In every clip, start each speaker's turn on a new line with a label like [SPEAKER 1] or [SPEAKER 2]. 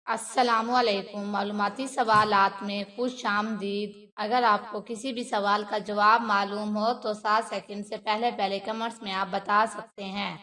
[SPEAKER 1] السلام علیکم۔ معلوماتی سوالات میں خوش آمدید۔ اگر آپ کو کسی بھی سوال کا جواب معلوم ہو تو 7 سیکنڈ سے پہلے کمنٹس میں آپ بتا سکتے ہیں۔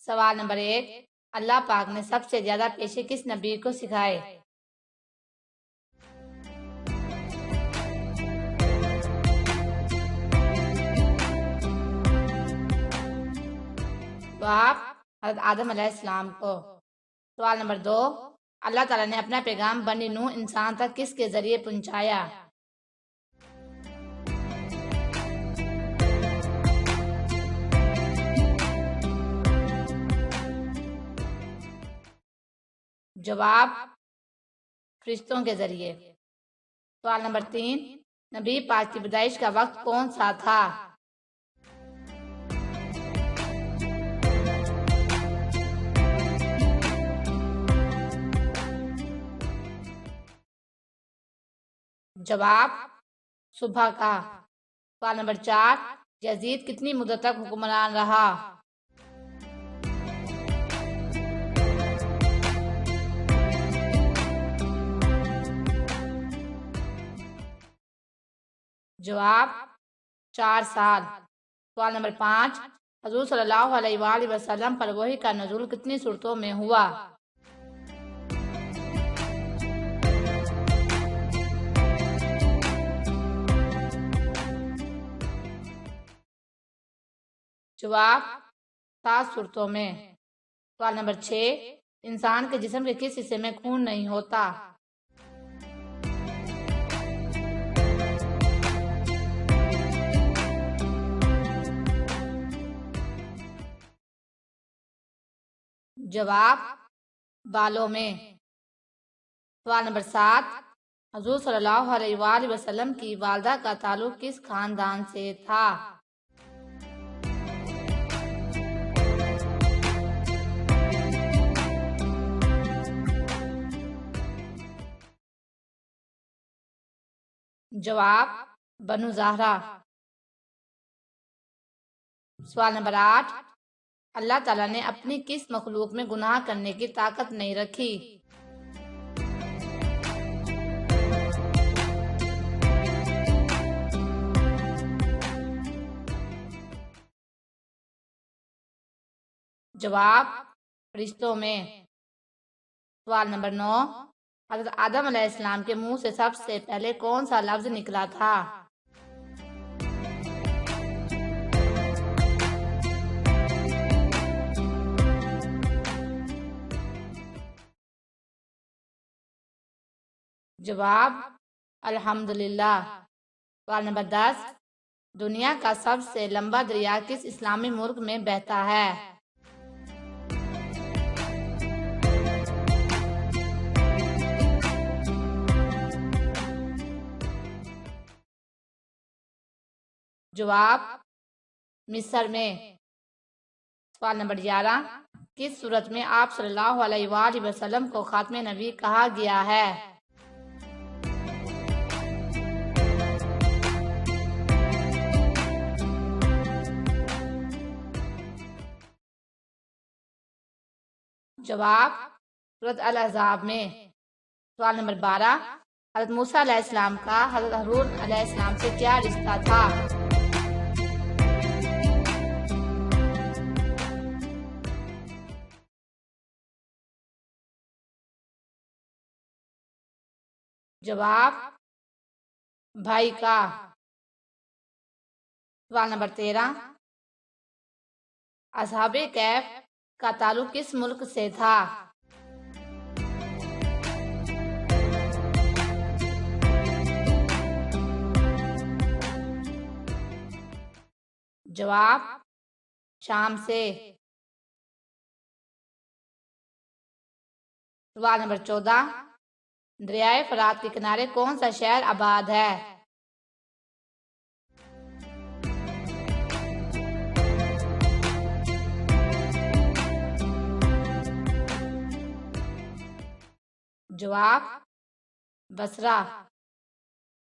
[SPEAKER 1] سوال نمبر 1، اللہ پاک نے سب سے زیادہ پیشے کس نبی کو سکھائے؟ جواب حضرت آدم علیہ السلام کو۔ سوال نمبر 2، اللہ تعالیٰ نے اپنا پیغام بنی نوح انسان تک کس کے ذریعے پہنچایا؟ جواب فرشتوں کے ذریعے۔ سوال نمبر 3، نبی پاک کی پیدائش کا وقت کون سا تھا؟ جواب صبح کا۔ سوال نمبر 4، یزید کتنی مدت تک حکمران رہا؟ جواب 4 سال۔ سوال نمبر 5، حضور صلی اللہ علیہ وآلہ وسلم پر وحی کا نزول کتنی صورتوں میں ہوا؟ جواب 7 صورتوں میں۔ سوال نمبر 6، انسان کے جسم کے کس حصے میں خون نہیں ہوتا؟ جواب بالوں میں۔ سوال نمبر 7، حضور صلی اللہ علیہ وآلہ وسلم کی والدہ کا تعلق کس خاندان سے تھا؟ جواب بنو زہرہ۔ سوال نمبر 8، اللہ تعالیٰ نے اپنی کس مخلوق میں گناہ کرنے کی طاقت نہیں رکھی؟ جواب فرشتوں میں۔ سوال نمبر 9، حضرت آدم علیہ السلام کے منہ سے سب سے پہلے کون سا لفظ نکلا تھا؟ جواب الحمدللہ۔ سوال نمبر 10، دنیا کا سب سے لمبا دریا کس اسلامی ملک میں بہتا ہے؟ جواب مصر میں۔ سوال نمبر 11، کس صورت میں آپ صلی اللہ علیہ وآلہ وسلم کو خاتم نبی کہا گیا ہے؟ جواب سورۃ الاحزاب میں۔ سوال نمبر 12، حضرت موسیٰ علیہ السلام کا حضرت ہارون علیہ السلام سے کیا رشتہ تھا؟ جواب بھائی کا۔ سوال نمبر 13، اصحاب کہف کا تعلق کس ملک سے تھا؟ جواب شام سے۔ سوال نمبر 14، دریائے فرات کے کنارے کون سا شہر آباد ہے؟ جواب بصرہ۔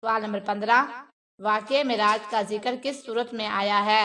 [SPEAKER 1] سوال نمبر 15، واقعہ معراج کا ذکر کس صورت میں آیا ہے؟